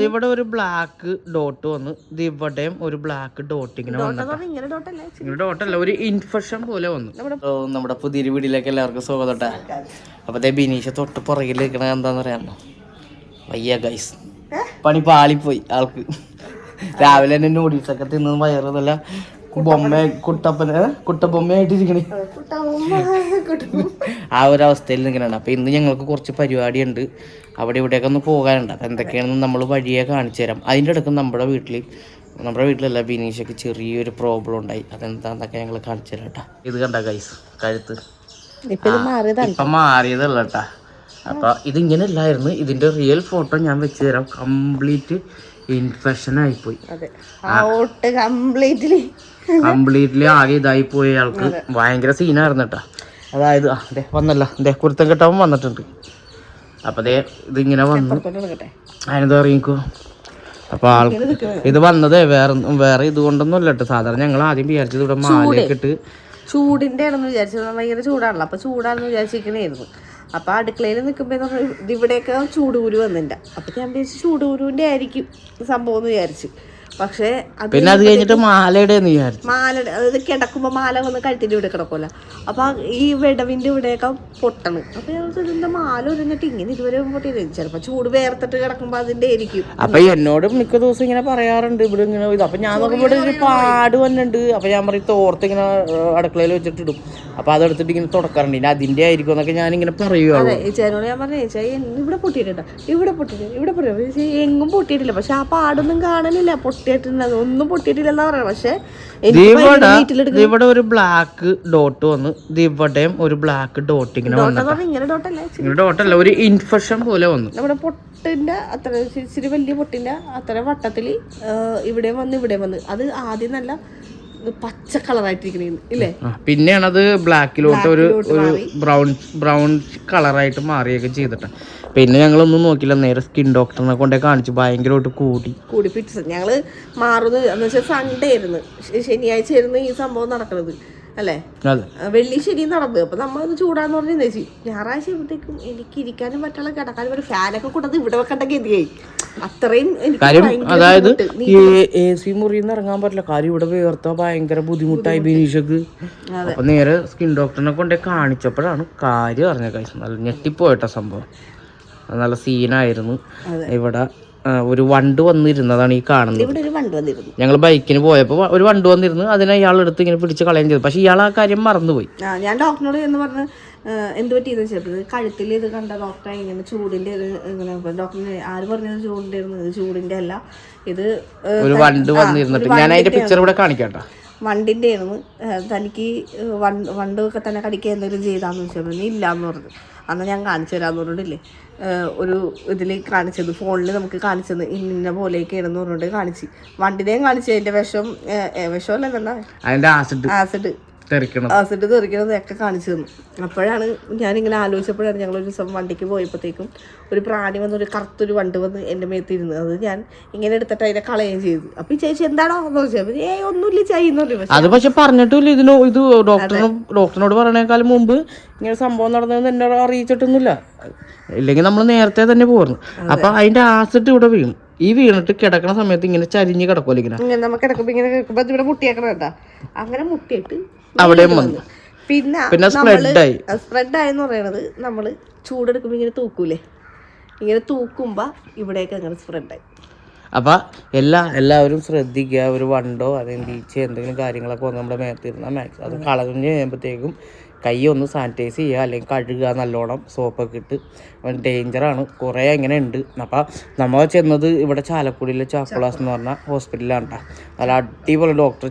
ഇവിടെ ഒരു black dot വന്ന് ഇവിടെയും ഒരു ബ്ലാക്ക് ഡോട്ട് ഇങ്ങനെ ഡോട്ടല്ല ഒരു ഇൻഫെക്ഷൻ പോലെ വന്നു. നമ്മുടെ പുതിയൊരു വീട്ടിലേക്ക് എല്ലാവർക്കും സ്വാഗതം. അപ്പൊ ബിനീഷ തൊട്ട് പുറകിൽ നിൽക്കണ എന്താന്ന് പറയാമോ? വയ്യ ഗൈസ്, പണി പാളിപ്പോയി ആൾക്ക്. രാവിലെ തന്നെ നൂഡിൽസ് ഒക്കെ തിന്നത് വയറതല്ല കുട്ടബൊമ്മയായിട്ടിരിക്കണേ. ആ ഒരു അവസ്ഥയിൽ നിൽക്കണുണ്ട്. അപ്പൊ ഇന്ന് ഞങ്ങൾക്ക് കുറച്ച് പരിപാടിയുണ്ട്, അവിടെ ഇവിടെയൊക്കെ ഒന്ന് പോകാനുണ്ട്. അപ്പം എന്തൊക്കെയാണെന്ന് നമ്മൾ വഴിയെ കാണിച്ചു തരാം. അതിൻ്റെ ഇടയ്ക്ക് നമ്മുടെ വീട്ടിലല്ല ബിനീഷയ്ക്ക് ചെറിയൊരു പ്രോബ്ലം ഉണ്ടായി. അതെന്താന്നൊക്കെ ഞങ്ങൾ കാണിച്ചു തരാം കേട്ടോ. ഇത് കണ്ട ഗൈസ്, കഴുത്ത് ഇപ്പം മാറിയതല്ല കേട്ടാ. അപ്പം ഇതിങ്ങനെ അല്ലായിരുന്നു. ഇതിൻ്റെ റിയൽ ഫോട്ടോ ഞാൻ വെച്ച് തരാം. കംപ്ലീറ്റ് ഇൻഫെക്ഷൻ ആയിപ്പോയി, കംപ്ലീറ്റ്ലി ആകെ ഇതായി പോയി. ആൾക്ക് ഭയങ്കര സീനായിരുന്നു കേട്ടാ. അതായത് വന്നല്ല കുരുത്തം കെട്ടവൻ വന്നിട്ടുണ്ട്. അപ്പൊ ഇതിങ്ങനെ വന്നു അതിനെന്താ അറിയിക്കോ. അപ്പൊ ആൾക്ക് ഇത് വന്നത് വേറെ ഇതുകൊണ്ടൊന്നും അല്ല കേട്ടോ. സാധാരണ ഞങ്ങൾ ആദ്യം വിചാരിച്ചത് ഇവിടെ മാലയൊക്കെ ഇട്ട് ചൂടിന്റെ ആണെന്ന് വിചാരിച്ചത്. ഭയങ്കര ചൂടാണല്ലോ, അപ്പൊ ചൂടാണെന്ന് വിചാരിച്ചിരിക്കണായിരുന്നു. അപ്പൊ അടുക്കളയിൽ നിൽക്കുമ്പോ ഇവിടെയൊക്കെ ചൂടുകുരു വന്നില്ല. അപ്പൊ ഞാൻ വിചാരിച്ചു ചൂടുകുരുവിന്റെ ആയിരിക്കും സംഭവം എന്ന് വിചാരിച്ചു. പക്ഷെ പിന്നെ അത് കഴിഞ്ഞിട്ട് മാലയുടെ അതായത് കിടക്കുമ്പോ മാല വന്ന് കഴുത്തിന്റെ ഇവിടെ കിടക്കുമല്ലോ. അപ്പൊ ഈ വിടവിന്റെ ഇവിടെയൊക്കെ പൊട്ടണ്. അപ്പൊ ഇതിന്റെ മാല ഒരിഞ്ഞിട്ട് ഇങ്ങനെ ഇതുവരെ പൊട്ടിയത്. ചിലപ്പോ ചൂട് വേർത്തിട്ട് കിടക്കുമ്പോ അതിന്റെ ആയിരിക്കും. അപ്പൊ എന്നോട് മിക്ക ദിവസം ഇങ്ങനെ പറയാറുണ്ട് ഇവിടെ ഇങ്ങനെ ഇത്. അപ്പൊ ഞാൻ നോക്കുമ്പോ ഇവിടെ ഒരു പാട് വന്നിട്ടുണ്ട്. അപ്പൊ ഞാൻ പറയും തോർത്ത് ഇങ്ങനെ അടുക്കളയിൽ വെച്ചിട്ടിടും. അപ്പൊ അതെടുത്തിട്ട് ഇങ്ങനെ തുടക്കാറുണ്ട്. ഇനി അതിന്റെ ആയിരിക്കും എന്നൊക്കെ ഞാൻ ഇങ്ങനെ പറയുക. ചേച്ചനോട് ഞാൻ പറഞ്ഞു, ചേച്ചാ ഇവിടെ പൊട്ടിയിട്ടുണ്ട്, ഇവിടെ പൊട്ടിയിട്ട് എങ്ങും പൊട്ടിയിട്ടില്ല. പക്ഷെ ആ പാടൊന്നും കാണലില്ല, ഒന്നും പൊട്ടിയിട്ടില്ലെന്നാ പറയാം. പക്ഷെ ഇവിടെ ഒരു ബ്ലാക്ക് ഡോട്ട് വന്ന് ഇവിടെയും ഒരു ബ്ലാക്ക് ഡോട്ട് ഇങ്ങനെ ഡോട്ടല്ല ഒരു ഇൻഫെക്ഷൻ പോലെ വന്നു. നമ്മുടെ പൊട്ടിന്റെ അത്ര ഇച്ചിരി വലിയ പൊട്ടിന്റെ അത്ര വട്ടത്തില് ഇവിടെ വന്ന് അത് ആദ്യം നല്ല പച്ച കളറായിട്ടിരിക്കണേ ഇല്ലേ. പിന്നെയാണ് അത് ബ്ലാക്കിലോട്ട് ഒരു ബ്രൗൺ കളറായിട്ട് മാറിയൊക്കെ ചെയ്തിട്ട്. പിന്നെ ഞങ്ങളൊന്നും നോക്കില്ല, നേരെ സ്കിൻ ഡോക്ടറിനെ കൊണ്ടേ കാണിച്ചു. ഭയങ്കരമായിട്ട് കൂടി പിടിച്ചു. ഞങ്ങള് മാറുന്നത് എന്ന് വെച്ചാൽ സൺഡേ ആയിരുന്നു, ശനിയാഴ്ച ആയിരുന്നു ഈ സംഭവം നടക്കുന്നത് അല്ലേ. വെള്ളി ശനി നടന്നത്. അപ്പൊ നമ്മളത് ചൂടാന്ന് പറഞ്ഞ ചേച്ചി ഞായറാഴ്ച ആകുമ്പോഴത്തേക്കും എനിക്ക് ഇരിക്കാനും പറ്റുള്ള കിടക്കാനും പറ്റും. ഫാനൊക്കെ കൂട്ടത് ഇവിടെ വെക്കേണ്ട ഗതിയായി. അത്രയും അതായത് AC മുറിയിൽ നിന്ന് ഇറങ്ങാൻ പറ്റില്ല. കാര്യം ഇവിടെ വേർത്ത ഭയങ്കര ബുദ്ധിമുട്ടായി ബിനീഷക്ക്. അപ്പൊ നേരെ സ്കിൻ ഡോക്ടറിനെ കൊണ്ടേ കാണിച്ചപ്പോഴാണ് കാര്യം അറിഞ്ഞ കാര്യം. നല്ല ഞെട്ടിപ്പോയിട്ട സംഭവം. നല്ല സീനായിരുന്നു. ഇവിടെ ഒരു വണ്ട് വന്നിരുന്നതാണ് ഈ കാണുന്നത്. ഞങ്ങൾ ബൈക്കിന് പോയപ്പോ ഒരു വണ്ട് വന്നിരുന്നു. അതിനെ ഇയാൾ എടുത്ത് ഇങ്ങനെ പിടിച്ച് കളയാൻ ചെയ്തു. പക്ഷെ ഇയാൾ ആ കാര്യം മറന്നുപോയി. ഞാൻ ഡോക്ടറിനോട് എന്ന് പറഞ്ഞ് എന്ത് പറ്റിയെന്ന് വെച്ചത് കഴുത്തിൽ ഇത് കണ്ട ഡോക്ടറെ ഇങ്ങനെ ചൂടിന്റെ ഇങ്ങനെ ഡോക്ടറിന് ആര് പറഞ്ഞത് ചൂടിന്റെ ഇത് ചൂടിന്റെ അല്ല, ഇത് ഒരു വണ്ട് വന്നിരുന്നിട്ട് ഞാൻ അതിന്റെ പിക്ചർ ഇവിടെ കാണിക്കട്ടോ. വണ്ടിന്റെ ആയിരുന്നു. തനിക്ക് വണ്ടൊക്കെ തന്നെ കടിക്കുക എന്തെങ്കിലും ചെയ്താന്ന് വെച്ചാൽ ഇല്ലാന്ന് പറഞ്ഞു. അന്ന് ഞാൻ കാണിച്ചു തരാമെന്ന് പറഞ്ഞിട്ടില്ലേ, ഒരു ഇതിൽ കാണിച്ചത് ഫോണിൽ നമുക്ക് കാണിച്ചത് ഇന്ന പോലെയൊക്കെയാണെന്ന് പറഞ്ഞിട്ട് കാണിച്ച്. വണ്ടിനെയും കാണിച്ചു. അതിന്റെ വിഷമല്ല എന്താ ആസിഡ് തെറിക്കണതൊക്കെ കാണിച്ചു തന്നു. അപ്പോഴാണ് ഞാനിങ്ങനെ ആലോചിച്ചപ്പോഴാണ് ഞങ്ങളൊരു ദിവസം വണ്ടിക്ക് പോയപ്പോഴത്തേക്കും ഒരു പ്രാണി വന്ന് ഒരു കറുത്തൊരു വണ്ട് വന്ന് എൻ്റെ മേത്തിരുന്നത്. അത് ഞാൻ ഇങ്ങനെ എടുത്തിട്ട് അതിനെ കളയുകയും ചെയ്തു. അപ്പൊ ഈ ചേച്ചി എന്താണോ എന്ന് ചോദിച്ചത് ഒന്നുമില്ല ചെയ്യുന്നില്ല. അത് പക്ഷെ പറഞ്ഞിട്ടില്ല. ഇത് ഡോക്ടറിനോട് പറയണേക്കാളും മുമ്പ് ഇങ്ങനെ സംഭവം നടന്നതെന്ന് എന്നെ അറിയിച്ചിട്ടൊന്നുമില്ല. ഇല്ലെങ്കിൽ നമ്മൾ നേരത്തെ തന്നെ പോയിരുന്നു. അപ്പൊ അതിന്റെ ആസിഡ് ഇവിടെ വീണു. ഈ വീണിട്ട് കിടക്കണ സമയത്ത് ഇങ്ങനെ ചരിഞ്ഞ് കിടക്കുമല്ലോ ഇങ്ങനെ നമുക്ക് കിടക്കുമ്പോ ഇങ്ങനെ കിടക്കുമ്പോ ഇവിടെ മുട്ടിയാക്കണ കേട്ടാ. അങ്ങനെ മുട്ടിയിട്ട് അവിടെയും വന്നു. പിന്നെ സ്പ്രെഡ് ആയെന്ന് പറയണത് നമ്മള് ചൂടെടുക്കുമ്പോ ഇങ്ങനെ തൂക്കൂലേ, ഇങ്ങനെ തൂക്കുമ്പോ ഇവിടേക്ക് അങ്ങനെ സ്പ്രെഡായി. അപ്പൊ എല്ലാവരും ശ്രദ്ധിക്കുക. ഒരു വണ്ടോ അല്ലെങ്കിൽ ബീച്ച് എന്തെങ്കിലും കാര്യങ്ങളൊക്കെ വന്ന് നമ്മുടെ മേത്തിരുന്ന മാക്സ് അത് കളഞ്ഞ് കഴിയുമ്പോഴത്തേക്കും കൈ ഒന്ന് സാനിറ്റൈസ് ചെയ്യുക, അല്ലെങ്കിൽ കഴുകുക നല്ലോണം സോപ്പൊക്കെ ഇട്ട്. ഡേഞ്ചറാണ്, കുറേ അങ്ങനെ ഉണ്ട്. അപ്പം നമ്മൾ ചെന്നത് ഇവിടെ ചാലക്കുടിയിലെ ചാക്കോളാസ് എന്ന് പറഞ്ഞ ഹോസ്പിറ്റലിലാണ് കേട്ടോ. നല്ല അടിപൊളി ഡോക്ടർ.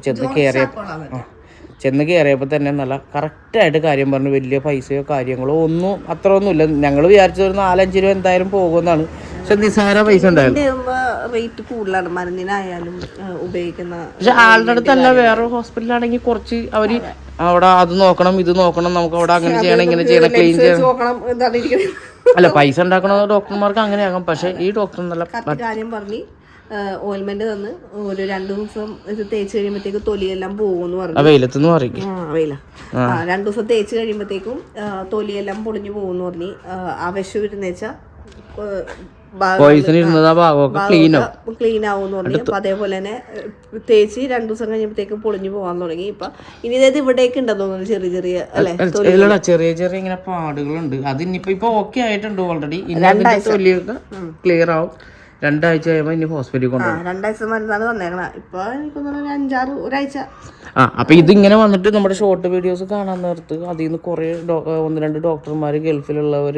ചെന്ന് കയറിയപ്പോൾ തന്നെ നല്ല കറക്റ്റായിട്ട് കാര്യം പറഞ്ഞു. വലിയ പൈസയോ കാര്യങ്ങളോ ഒന്നും അത്ര ഒന്നുമില്ല. ഞങ്ങൾ വിചാരിച്ചത് ഒരു 4-5 രൂപ എന്തായാലും പോകുമെന്നാണ്. പക്ഷെ നിസാര പൈസ ഉണ്ടായിരുന്നു. റേറ്റ് കൂടുതലാണ് മരുന്നിനായാലും ഉപയോഗിക്കുന്ന. പക്ഷെ ആളുടെ അടുത്തല്ല, വേറെ ഹോസ്പിറ്റലാണെങ്കിൽ കുറച്ച് അവര് അവിടെ അത് നോക്കണം ഇത് നോക്കണം, നമുക്ക് അവിടെ അങ്ങനെ ചെയ്യണം ഇങ്ങനെ ചെയ്യണം, ക്ലീൻ ചെയ്യണം. അല്ല പൈസ ഉണ്ടാക്കണ ഡോക്ടർമാർക്ക് അങ്ങനെയാകും. പക്ഷെ ഈ ഡോക്ടർ നല്ല കാര്യം പറഞ്ഞു. ഓയിൽമെന്റ് തന്ന് ഒരു 2 ദിവസം ഇത് തേച്ച് കഴിയുമ്പോഴത്തേക്കും തൊലിയെല്ലാം പോകുമെന്ന് പറഞ്ഞു. വെയിലത്തെന്ന് പറയും. വെയില 2 ദിവസം തേച്ച് കഴിയുമ്പോഴത്തേക്കും തൊലിയെല്ലാം പൊളിഞ്ഞു പോകുമെന്ന് പറഞ്ഞ്. ആ വിഷം ഇരുന്ന് വെച്ചാൽ പോയിസൺ ഇരുന്നത് ആ ഭാഗമൊക്കെ ക്ലീൻ ആവും. ക്ലീൻ ആവുമെന്ന് പറഞ്ഞു. അപ്പൊ അതേപോലെ തന്നെ തേച്ച് 2 ദിവസം കഴിഞ്ഞപ്പോഴത്തേക്കും പൊളിഞ്ഞു പോകാൻ തുടങ്ങി. ഇപ്പൊ ഇനി ഇതായത് ഇവിടേക്ക് ഉണ്ടെന്ന് തോന്നുന്നു ചെറിയ ചെറിയ അല്ലെ ചെറിയ ചെറിയ ഇങ്ങനെ പാടുകളുണ്ട്. അത് ഇനിയിപ്പോ ഓക്കെ ആയിട്ടുണ്ട് ഓൾറെഡി. തൊലിയൊക്കെ ക്ലിയർ ആവും. 2 ആഴ്ച കഴിയുമ്പോൾ ഇനി ഹോസ്പിറ്റലിൽ കൊണ്ടുപോകും. 2 ആഴ്ച മരുന്നാണ് തന്നേക്കണ. ഇപ്പൊ എനിക്ക് 1-6 അപ്പൊ ഇതിങ്ങനെ വന്നിട്ട് നമ്മുടെ ഷോർട്ട് വീഡിയോസ് കാണാൻ നേരത്ത് അതിൽ നിന്ന് കുറെ 1-2 ഡോക്ടർമാർ ഗൾഫിലുള്ളവർ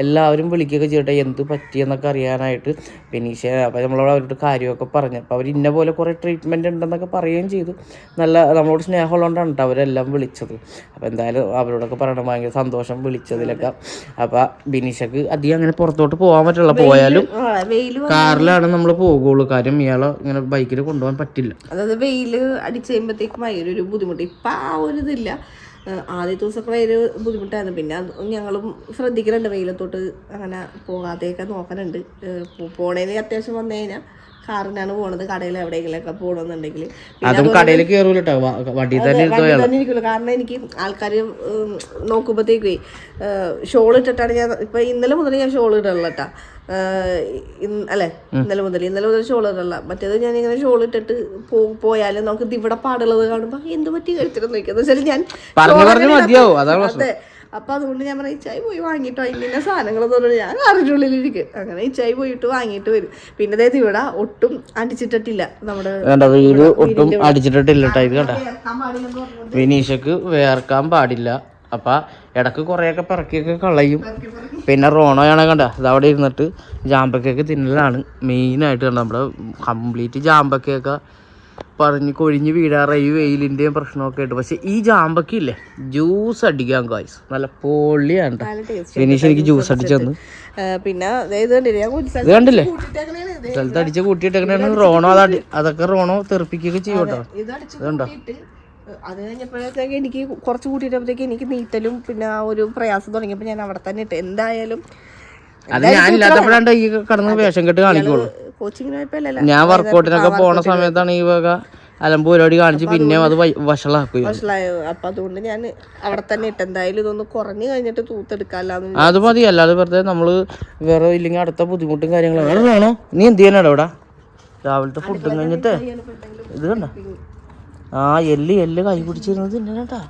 എല്ലാവരും വിളിക്കുകയൊക്കെ ചെയ്യട്ടെ എന്ത് പറ്റിയെന്നൊക്കെ അറിയാനായിട്ട്. ബിനീഷ അപ്പം നമ്മളോട് അവരോട് കാര്യമൊക്കെ പറഞ്ഞു. അപ്പോൾ അവർ ഇന്ന പോലെ കുറേ ട്രീറ്റ്മെൻറ്റ് ഉണ്ടെന്നൊക്കെ പറയുകയും ചെയ്തു. നല്ല നമ്മളോട് സ്നേഹമുള്ളതുകൊണ്ടാണ് കേട്ടോ അവരെല്ലാം വിളിച്ചത്. അപ്പോൾ എന്തായാലും അവരോടൊക്കെ പറയണം ഭയങ്കര സന്തോഷം വിളിച്ചതിലൊക്കെ. അപ്പോൾ ബിനീഷക്ക് അധികം അങ്ങനെ പുറത്തോട്ട് പോകാൻ പറ്റില്ല. പോയാലും കാറിലാണ് നമ്മൾ പോകുള്ളൂ. കാര്യം ഇയാളെ ഇങ്ങനെ ബൈക്കിൽ കൊണ്ടുപോകാൻ പറ്റില്ല. അതായത് വെയിൽ അടിച്ച് കഴിയുമ്പോഴത്തേക്കും ഭയങ്കര ഒരു ബുദ്ധിമുട്ട്. ഇപ്പം ആ ഒരു ഇതില്ല. ആദ്യത്തെ ദിവസമൊക്കെ ഭയങ്കര ബുദ്ധിമുട്ടായിരുന്നു. പിന്നെ ഞങ്ങളും ശ്രദ്ധിക്കുന്നുണ്ട്, വെയിലത്തോട്ട് അങ്ങനെ പോകാതെയൊക്കെ നോക്കാനുണ്ട്. പോണേന് അത്യാവശ്യം വന്നു കഴിഞ്ഞാൽ കാറിനാണ് പോണത്. കടയിൽ എവിടെയെങ്കിലൊക്കെ പോകണമെന്നുണ്ടെങ്കിൽ കടയിൽ കയറൂലോ, വണ്ടി തന്നെ ഇരിക്കുള്ളൂ. കാരണം എനിക്ക് ആൾക്കാർ നോക്കുമ്പോഴത്തേക്കേ ഷോൾ ഇട്ടിട്ടാണ് ഞാൻ ഇപ്പം ഇന്നലെ മുതൽ ഞാൻ ഷോൾ ഇടല്ല കേട്ടാ. അല്ലെ ഇന്നലെ മുതൽ ഷോൾ ഇടല്ല. മറ്റേത് ഞാനിങ്ങനെ ഷോൾ ഇട്ടിട്ട് പോയാലും നമുക്ക് ഇവിടെ പാടുള്ളത് കാണുമ്പോ എന്ത് പറ്റി കഴിച്ചിട്ട് നോക്കിയെന്ന് വെച്ചാൽ ഞാൻ അതെ. അപ്പൊ അതുകൊണ്ട് ഞാൻ പറയാം ഇച്ചായി പോയി വാങ്ങിട്ടോ ഇങ്ങനെ സാധനങ്ങളെന്ന് പറഞ്ഞാൽ ഞാൻ അറിഞ്ഞുള്ളിലിരിക്കും. അങ്ങനെ ഇച്ചായി പോയിട്ട് വാങ്ങിയിട്ട് വരും. പിന്നെ അതായത് ഇവിടെ ഒട്ടും അടിച്ചിട്ടില്ല. നമ്മുടെ ഒട്ടും അടിച്ചിട്ടില്ല. ഇത് കണ്ട വിനീഷക്ക് വേർക്കാൻ പാടില്ല. അപ്പം ഇടക്ക് കുറേയൊക്കെ പിറക്കിയൊക്കെ കളയും. പിന്നെ റോണോയാണെ കണ്ട അതവിടെ ഇരുന്നിട്ട് ജാമ്പക്കൊക്കെ തിന്നലാണ് മെയിനായിട്ട്. കണ്ട നമ്മുടെ കംപ്ലീറ്റ് ജാമ്പക്കൊക്കെ കൊഴിഞ്ഞ് വീഴാറായി വെയിലിൻ്റെയും പ്രശ്നമൊക്കെ ആയിട്ട്. പക്ഷെ ഈ ജാമ്പക്കില്ലേ ജ്യൂസ് അടിക്കാൻ കായ്സ് നല്ല പൊള്ളിയാണ്. ഫിനിഷ് എനിക്ക് ജ്യൂസ് അടിച്ചു തന്നു. പിന്നെ ഇത് കണ്ടില്ലേ സ്ഥലത്ത് അടിച്ച് കൂട്ടിയിട്ടേക്കണേണ് റോണോ. അതൊക്കെ റോണോ തെറിപ്പിക്കുകയൊക്കെ ചെയ്യും കേട്ടോ. ഇതുണ്ടോ അത് കഴിഞ്ഞപ്പോഴത്തേക്ക് എനിക്ക് കുറച്ച് കൂട്ടിയിട്ടപ്പോഴത്തേക്ക് എനിക്ക് നീറ്റലും പിന്നെ ആ ഒരു പ്രയാസം തുടങ്ങിയപ്പോൾ ഞാൻ അവിടെ തന്നെ ഇട്ട്. എന്തായാലും അത് ഞാനില്ലാത്തപ്പോഴാണ് ഈ കടന്ന് വേഷം കെട്ട് കാണിക്കുള്ളൂ. കോച്ചിങ്ങിന് ഞാൻ വർക്കൗട്ടിനൊക്കെ പോണ സമയത്താണ് ഈ വക അലമ്പ് പരിപാടി കാണിച്ച് പിന്നെ അത് വഷളാക്കും. അപ്പൊ അതുകൊണ്ട് ഞാൻ അവിടെ തന്നെ ഇട്ട്. എന്തായാലും ഇതൊന്ന് കുറഞ്ഞു കഴിഞ്ഞിട്ട് തൂത്തെടുക്കാല്ലാന്ന്. അത് മതി. അല്ലാതെ വെറുതെ നമ്മള് വേറെ ഇല്ലെങ്കിൽ അടുത്ത ബുദ്ധിമുട്ടും കാര്യങ്ങളും വേണോ. നീ എന്ത് ചെയ്യാനാടോ ഇവിടെ രാവിലത്തെ ഫുഡും കഴിഞ്ഞിട്ട് ഇത് കണ്ട എല്ല് കൈ പിടിച്ചിരുന്നത് തിന്നേട്ടാ.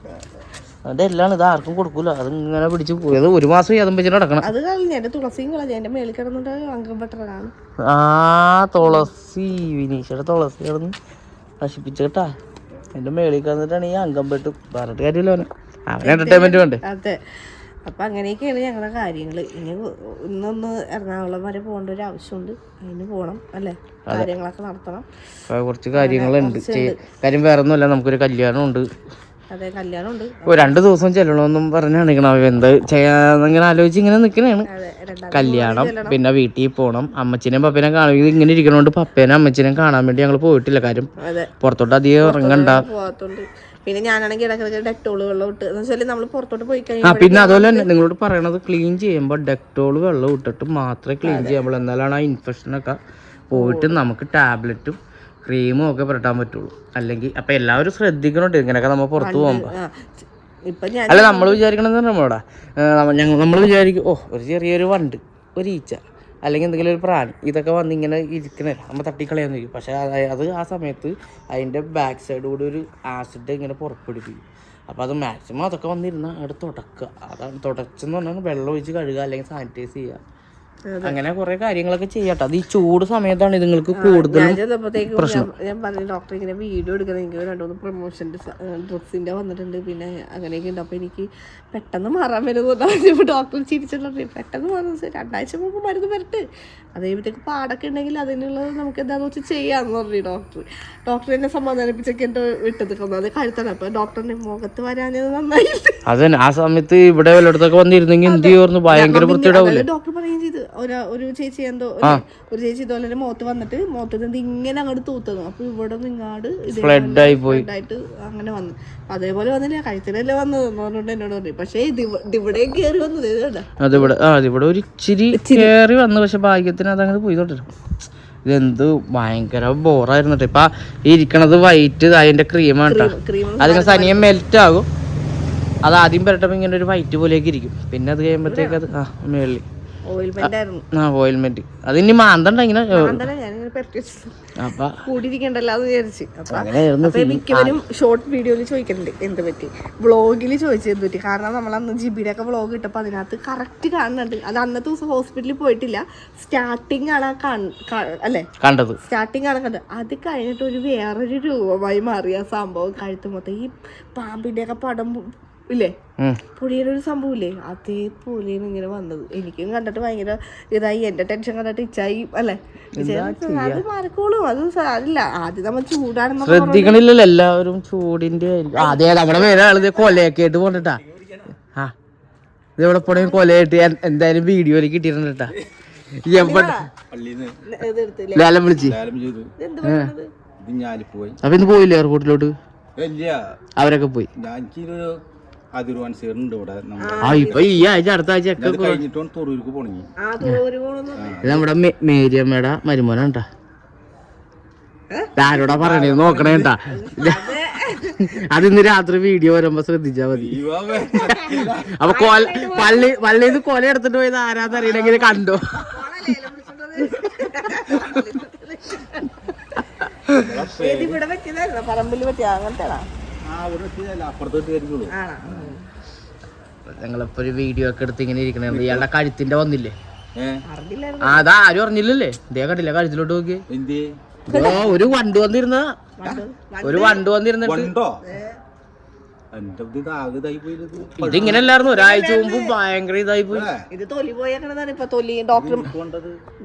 അതിന്റെ എല്ലാം ഇത് ആർക്കും കൊടുക്കൂല. അത് ഇങ്ങനെ പിടിച്ച് പോയത് 1 മാസം യാതമ്പച്ചിട്ട് നടക്കണം. അത് കളഞ്ഞ എന്റെ തുളസിയും കളഞ്ഞ എന്റെ മേളിൽ കിടന്നിട്ട് അംഗം പെട്ടതാണ്. തുളസി വിനീഷയുടെ തുളസി കിടന്ന് നശിപ്പിച്ചേട്ടാ. എന്റെ മേളിൽ കിടന്നിട്ടാണ് ഈ അംഗം പെട്ട് പറഞ്ഞിട്ട് കാര്യമില്ല. അവന് എന്റർടൈൻമെന്റ് വേണ്ടേ. അതെ. അപ്പൊ അങ്ങനെയൊക്കെയാണ് ഞങ്ങളുടെ കാര്യങ്ങള്. ഇനി ഇന്നൊന്ന് എറണാകുളം വരെ പോകേണ്ട ഒരു ആവശ്യമുണ്ട്. അതിന് പോകണം അല്ലെ, കാര്യങ്ങളൊക്കെ നടത്തണം. കുറച്ച് കാര്യങ്ങളുണ്ട്. കാര്യം വേറെ ഒന്നുമല്ല, നമുക്കൊരു കല്യാണം ഉണ്ട്. അതെ, കല്യാണം ഉണ്ട്. 2 ദിവസം ചെല്ലണമെന്നും പറഞ്ഞാണ് എന്ത് ചെയ്യാന്നിങ്ങനെ ആലോചിച്ച് ഇങ്ങനെ നിൽക്കണേണ്. കല്യാണം, പിന്നെ വീട്ടിൽ പോകണം. അമ്മച്ചിനെയും പപ്പേനെ കാണും. ഇങ്ങനെ ഇരിക്കണോണ്ട് പപ്പേനെ അമ്മച്ചിനെയും കാണാൻ വേണ്ടി ഞങ്ങൾ പോയിട്ടില്ല. കാര്യം പുറത്തോട്ട് അധികം ഇറങ്ങണ്ട. പിന്നെ ഞാനാണെങ്കിൽ ഇടയ്ക്കിടയ്ക്ക് ഡെറ്റോള് വെള്ളം ഇട്ട് എന്ന് വെച്ചാൽ നമ്മൾ പുറത്തോട്ട് പോയി കഴിഞ്ഞാൽ പിന്നെ അതുപോലെ തന്നെ നിങ്ങളോട് പറയണത് ക്ലീൻ ചെയ്യുമ്പോൾ ഡെറ്റോള് വെള്ളം ഇട്ടിട്ട് മാത്രമേ ക്ലീൻ ചെയ്യാൻ. എന്നാലാണ് ആ ഇൻഫെക്ഷനൊക്കെ പോയിട്ട് നമുക്ക് ടാബ്ലറ്റും ക്രീമും ഒക്കെ പുരട്ടാൻ പറ്റുള്ളൂ. അല്ലെങ്കിൽ അപ്പം എല്ലാവരും ശ്രദ്ധിക്കണോട്ട് ഇങ്ങനെയൊക്കെ നമ്മൾ പുറത്ത് പോകുമ്പോൾ. അല്ല നമ്മൾ വിചാരിക്കണമെന്ന് പറഞ്ഞാൽ നമ്മൾ വിചാരിക്കും ഒരു ചെറിയൊരു വണ്ട്, ഒരു ഈച്ച, അല്ലെങ്കിൽ എന്തെങ്കിലും ഒരു പ്രാണി ഇതൊക്കെ വന്ന് ഇങ്ങനെ ഇരിക്കണേ നമ്മൾ തട്ടിക്കളയാന്ന് ചോദിക്കും. പക്ഷേ അത് ആ സമയത്ത് അതിൻ്റെ ബാക്ക് സൈഡ് കൂടി ഒരു ആസിഡ് ഇങ്ങനെ പുറപ്പെടുപ്പിക്കും. അപ്പോൾ അത് മാക്സിമം അതൊക്കെ വന്നിരുന്നാൽ അവിടെ തുടക്കുക. അതാണ് തുടച്ചെന്ന് പറഞ്ഞാൽ വെള്ളം ഒഴിച്ച് കഴുകുക, അല്ലെങ്കിൽ സാനിറ്റൈസ് ചെയ്യുക. അങ്ങനെ കുറെ കാര്യങ്ങളൊക്കെ ചെയ്യാട്ടോ. അത് ഈ ചൂട് സമയത്താണ് ഇതുങ്ങൾക്ക് കൂടുതലും പ്രശ്നം. ഞാൻ പറഞ്ഞു ഡോക്ടർ ഇങ്ങനെ വീഡിയോ എടുക്കണം, എനിക്ക് 2-3 പ്രൊമോഷൻ ഡ്രസ്സിൻ്റെ വന്നിട്ടുണ്ട്, പിന്നെ അങ്ങനെയൊക്കെ ഉണ്ട്. അപ്പോൾ എനിക്ക് പെട്ടെന്ന് മാറാൻ വരുമ്പോൾ ഡോക്ടർ ചിരിച്ചിട്ടുണ്ട്. പെട്ടെന്ന് മാറുന്ന 2 ആഴ്ച മുമ്പ് മരുന്ന് വരട്ട്, അത് കഴിയുമ്പോഴത്തേക്ക് പാടൊക്കെ ഉണ്ടെങ്കിൽ അതിനുള്ളത് നമുക്ക് എന്താണെന്ന് വെച്ചാൽ ചെയ്യാമെന്ന് പറഞ്ഞു ഡോക്ടർ എന്നെ സമാധാനിപ്പിച്ചൊക്കെ എൻ്റെ വിട്ടത് അത് കഴുത്താണ്. അപ്പോൾ ഡോക്ടറിൻ്റെ മുഖത്ത് വരാനത് നന്നായിട്ട്. അതന്നെ ആ സമയത്ത് ഇവിടെ വല്ലയിടത്തൊക്കെ വന്നിരുന്നെങ്കിൽ എന്ത് ചെയ്യുമായിരുന്നു, ഭയങ്കര വൃത്തിയിടാവില്ല. ഡോക്ടർ പറയുകയും ചെയ്തു. ഒരു ചേച്ചി ഇതുപോലെ മുഖത്ത് വന്നിട്ട് മുഖത്ത് നിന്ന് ഇങ്ങനെ അങ്ങോട്ട് തൂത്തുന്നു. അപ്പൊ ഇവിടെ നിങ്ങാട് ആയിട്ട് അങ്ങനെ വന്നു. അതേപോലെ വന്നില്ല, കഴുത്തിനല്ലേ വന്നത് പറഞ്ഞോണ്ട് എന്നോട് പറഞ്ഞു. പക്ഷേ ഇവിടെ കയറി വന്നത് അതിവിടെ ഒരു ഇച്ചിരി കയറി വന്നു. പക്ഷെ ഭാഗ്യത്തിന് അതങ്ങനെ പോയിത്തോട്ടില്ല. ഇതെന്ത് ഭയങ്കര ബോറായിരുന്നു കേട്ടോ. ഇപ്പൊ ഈ ഇരിക്കണത് വൈറ്റ് അതിന്റെ ക്രീമാണ് കേട്ടോ. അതിങ്ങനെ സനിയം മെൽറ്റ് ആകും. അത് ആദ്യം പുരട്ടപ്പോൾ ഇങ്ങനെ ഒരു വൈറ്റ് പോലെയൊക്കെ ഇരിക്കും. പിന്നെ അത് കഴിയുമ്പോഴത്തേക്ക് അത് മേളിൽ ഓയിൽമെന്റ് ആയിരുന്നു. ഓയിൽമെന്റ് അത് ഇനി മാന്തണ്ട ഇങ്ങനെ ഞാനിങ്ങനെ പെരട്ടി വെച്ചു അപ്പൊ കൂടിയിരിക്കണ്ടല്ലോ എന്ന് വിചാരിച്ചു. അപ്പൊ മിക്കവരും ഷോർട്ട് വീഡിയോയിൽ ചോദിക്കലുണ്ട് എന്ത് പറ്റി, വ്ളോഗിൽ ചോദിച്ചത് എന്ത് പറ്റി. കാരണം നമ്മളന്ന് ജിബിയുടെ ഒക്കെ വ്ളോഗ് ഇട്ടപ്പോൾ അതിനകത്ത് കറക്റ്റ് കാണുന്നുണ്ട്. അത് അന്നത്തെ ദിവസം ഹോസ്പിറ്റലിൽ പോയിട്ടില്ല, സ്റ്റാർട്ടിങ് ആണ് അല്ലേ കണ്ടത്, സ്റ്റാർട്ടിങ് ആണ് കണ്ടത്. അത് കഴിഞ്ഞിട്ട് വേറൊരു രൂപമായി മാറിയ സംഭവം. കഴുത്ത് മൊത്തം ഈ പാമ്പിന്റെ ഒക്കെ പടം ഇല്ലേ, പുളിയൊരു സംഭവം ഇല്ലേ, അതേപോലെയാണ് ഇങ്ങനെ വന്നത്. എനിക്കും കണ്ടിട്ട് ഭയങ്കര ഇതായി, എന്റെ ടെൻഷൻ കണ്ടിട്ട് ഇച്ചായി അല്ലേ. അത് മാറിക്കോളും, അത് അതില്ല. ആദ്യം നമ്മൾ ചൂടാണെന്ന് ശ്രദ്ധിക്കണില്ലല്ലോ എല്ലാവരും ചൂടിന്റെ. അതെ നമ്മുടെ വേറെ ആള് കൊലയൊക്കെ ആയിട്ട് പോണ്ടിട്ടാ. ആ ഇതെവിടെ പോണേ കൊലയായിട്ട് എന്തായാലും വീഡിയോയിൽ കിട്ടിയിട്ടുണ്ട് കേട്ടാ. ലേലം വിളിച്ച് അപ്പൊ ഇന്ന് പോയില്ലേ എയർപോർട്ടിലോട്ട്? അവരൊക്കെ പോയി. ഇപ്പൊ ഈ ആഴ്ച അടുത്ത ആഴ്ച നമ്മുടെ മേരിയമ്മയുടെ മരുമോനാ. ആരോടാ പറയണേ നോക്കണേട്ടാ. അതിന്ന് രാത്രി വീഡിയോ വരുമ്പോ ശ്രദ്ധിച്ചാ മതി. അപ്പൊ പള്ളിന്ന് കൊല എടുത്തിട്ട് പോയത് ആരാന്ന് അറിയണമെങ്കിൽ കണ്ടോ. പറമ്പിൽ പറ്റിയ അങ്ങനത്തെ ഞങ്ങളിപ്പോ ഒരു വീഡിയോ ഒക്കെ എടുത്ത് ഇങ്ങനെ ഇരിക്കണേ. ഇയാളുടെ കഴുത്തിന്റെ വന്നില്ലേ, അതാ ആരും അറിഞ്ഞില്ലല്ലേ. ഇതേ കണ്ടില്ല കഴുത്തിലോട്ട് നോക്കി. ഒരു വണ്ട് വന്നിരുന്ന ഇതിങ്ങനെ അല്ലായിരുന്നു. ഒരാഴ്ച മുമ്പ് ഭയങ്കര ഇതായി പോയി. ഇത് തൊലി പോയേക്കണതാണ്. ഇപ്പൊ തൊലി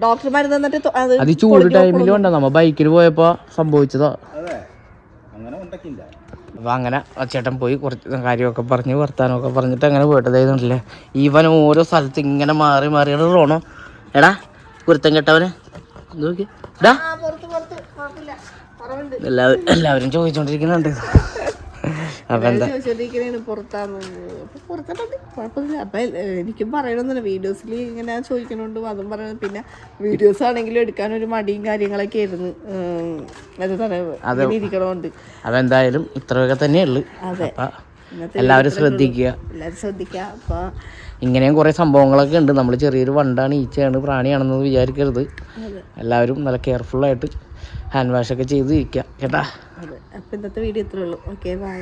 ഡോക്ടർ മരുന്ന് തന്നിട്ട് അത് ചൂട് ടൈമിൽ വേണ്ട, നമ്മ ബൈക്കിന് പോയപ്പോ സംഭവിച്ചതാ. അപ്പൊ അങ്ങനെ ചേട്ടൻ പോയി കുറച്ച് കാര്യമൊക്കെ പറഞ്ഞ് വർത്താനമൊക്കെ പറഞ്ഞിട്ട് അങ്ങനെ പോയിട്ടതായിരുന്നില്ലേ. ഇവൻ ഓരോ സ്ഥലത്ത് ഇങ്ങനെ മാറി മാറിയാണ് റോണോ. എടാ കുരുത്തം കെട്ടവന് നോക്കി. എല്ലാവരും ചോദിച്ചോണ്ടിരിക്കുന്നുണ്ട്. അപ്പൊ എന്താ അപ്പൊ എനിക്കും പറയണമെന്നില്ല. വീഡിയോസിൽ ഇങ്ങനെ ചോദിക്കണോണ്ട് അതും പറയണം. പിന്നെ വീഡിയോസ് ആണെങ്കിലും എടുക്കാൻ ഒരു മടിയും കാര്യങ്ങളൊക്കെ ആയിരുന്നു. ഇരിക്കണോണ്ട് അപ്പൊ എന്തായാലും ഇത്രയൊക്കെ തന്നെയുള്ളു. എല്ലാവരും ശ്രദ്ധിക്കുക. അപ്പൊ ഇങ്ങനെയും കുറെ സംഭവങ്ങളൊക്കെ ഉണ്ട്. നമ്മൾ ചെറിയൊരു വണ്ടാണ്, ഈച്ചയാണ്, പ്രാണിയാണെന്ന് വിചാരിക്കരുത്. എല്ലാവരും നല്ല കെയർഫുൾ ആയിട്ട് ഹാൻഡ് വാഷ് ഒക്കെ ചെയ്ത് ഇരിക്കുക കേട്ടാ. അപ്പൊ ഇന്നത്തെ വീഡിയോ ഇത്രേ ഉള്ളൂ. Okay bye.